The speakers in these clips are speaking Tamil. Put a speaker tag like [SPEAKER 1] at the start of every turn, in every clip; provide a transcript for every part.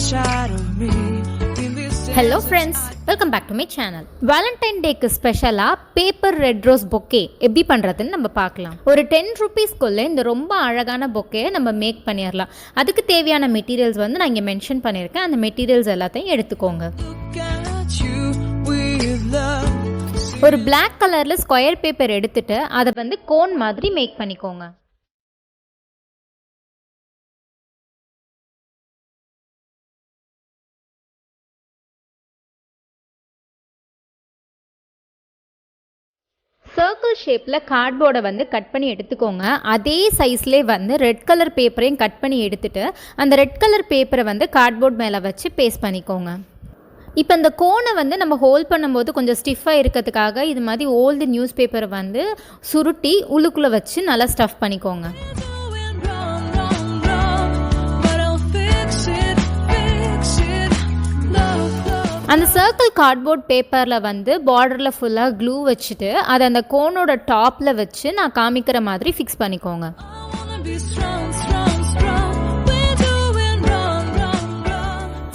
[SPEAKER 1] inside of me.
[SPEAKER 2] Hello friends, welcome back to my channel. Valentine Day ஸ்பெஷலா பேப்பர் ரெட் ரோஸ் பொக்கே எப்படி பண்றதுன்னு நம்ம பார்க்கலாம். ஒரு 10 rupeesக்குள்ள இந்த ரொம்ப அழகான பொக்கே நம்ம மேக் பண்ணிடலாம். அதுக்கு தேவையான மெட்டீரியல்ஸ் வந்து நான் இங்க மென்ஷன் பண்ணியிருக்கேன். அந்த மெட்டீரியல்ஸ் எல்லாத்தையும் எடுத்துக்கோங்க. ஒரு பிளாக் கலர்ல ஸ்கொயர் பேப்பர் எடுத்துட்டு அதை வந்து கோன் மாதிரி மேக் பண்ணிக்கோங்க. சர்க்கிள் ஷேப்பில் கார்ட்போர்டை வந்து கட் பண்ணி எடுத்துக்கோங்க. அதே சைஸ்லேயே வந்து ரெட் கலர் பேப்பரையும் கட் பண்ணி எடுத்துகிட்டு அந்த ரெட் கலர் பேப்பரை வந்து கார்ட்போர்ட் மேலே வச்சு பேஸ்ட் பண்ணிக்கோங்க. இப்போ இந்த கோனை வந்து நம்ம ஹோல்ட் பண்ணும்போது கொஞ்சம் ஸ்டிஃபாக இருக்கிறதுக்காக இது மாதிரி ஓல்டு நியூஸ் பேப்பரை வந்து சுருட்டி உள்ளுக்குள்ளே வச்சு நல்லா ஸ்டஃப் பண்ணிக்கோங்க. அந்த சர்க்கிள் கார்ட்போர்ட் பேப்பரில் வந்து பார்டரில் ஃபுல்லாக க்ளூ வச்சுட்டு அதை அந்த கோனோட டாப்பில் வச்சு நான் காமிக்கிற மாதிரி ஃபிக்ஸ் பண்ணிக்கோங்க.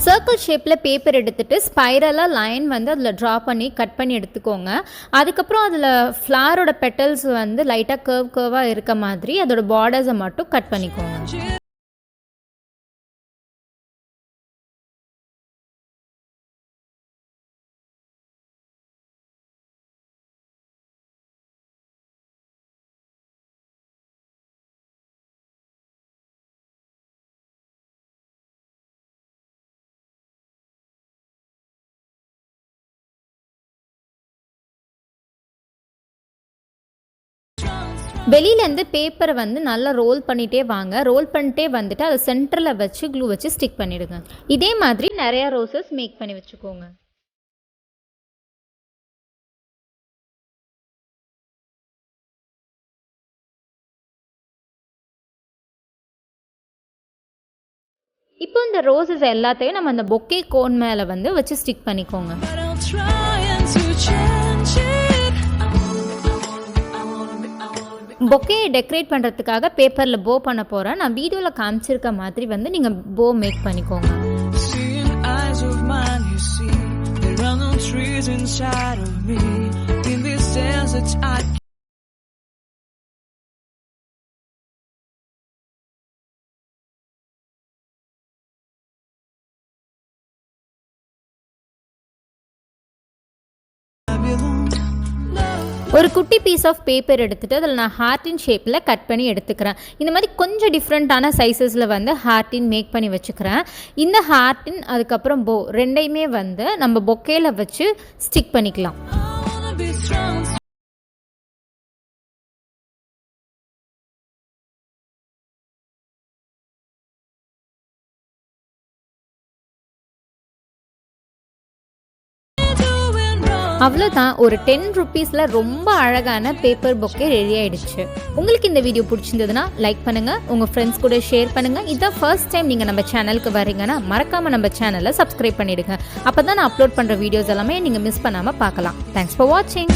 [SPEAKER 2] சர்க்கிள் ஷேப்பில் பேப்பர் எடுத்துகிட்டு ஸ்பைரலாக லைன் வந்து அதில் ட்ரா பண்ணி கட் பண்ணி எடுத்துக்கோங்க. அதுக்கப்புறம் அதில் ஃப்ளாரோட பெட்டல்ஸ் வந்து லைட்டாக கர்வாக இருக்க மாதிரி அதோட பார்டர்ஸை மட்டும் கட் பண்ணிக்கோங்க. வெளியிலேருந்து பேப்பரை வந்து நல்லா ரோல் பண்ணிகிட்டே வாங்க. ரோல் பண்ணிட்டே வந்துட்டு அதை சென்டரில் வச்சு க்ளூ வச்சு ஸ்டிக் பண்ணிவிடுங்க. இதே மாதிரி நிறையா ரோசஸ் மேக் பண்ணி வச்சுக்கோங்க. இப்போ இந்த ரோசஸ் எல்லாத்தையும் நம்ம அந்த பொக்கே கோன் மேலே வந்து வச்சு ஸ்டிக் பண்ணிக்கோங்க. பொக்கையை டெக்கரேட் பண்ணுறதுக்காக பேப்பரில் போ பண்ண போகிறேன். நான் வீடியோவில் காமிச்சிருக்க மாதிரி வந்து நீங்கள் போ மேக் பண்ணிக்கோங்க. ஒரு குட்டி பீஸ் ஆஃப் பேப்பர் எடுத்துகிட்டு அதில் நான் ஹார்ட்டின் ஷேப்பில் கட் பண்ணி எடுத்துக்கிறேன். இந்த மாதிரி கொஞ்சம் டிஃப்ரெண்ட்டான சைஸஸில் வந்து ஹார்ட்டின் மேக் பண்ணி வச்சுக்கிறேன். இந்த ஹார்ட்டின் அதுக்கப்புறம் போ ரெண்டையுமே வந்து நம்ம பொக்கேல வச்சு ஸ்டிக் பண்ணிக்கலாம். அவ்வளோதான், ஒரு 10 rupeesல ரொம்ப அழகான பேப்பர் பொக்கே ரெடி ஆயிடுச்சு. உங்களுக்கு இந்த வீடியோ பிடிச்சிருந்ததுன்னா லைக் பண்ணுங்க, உங்க ஃப்ரெண்ட்ஸ் கூட ஷேர் பண்ணுங்க. இதான் ஃபர்ஸ்ட் டைம் நீங்க நம்ம சேனலுக்கு வரீங்கன்னா மறக்காம நம்ம சேனலை சப்ஸ்கிரைப் பண்ணிடுங்க. அப்பதான் நான் அப்லோட் பண்ற வீடியோஸ் எல்லாமே நீங்க மிஸ் பண்ணாம பார்க்கலாம். தேங்க்ஸ் ஃபார் வாட்சிங்.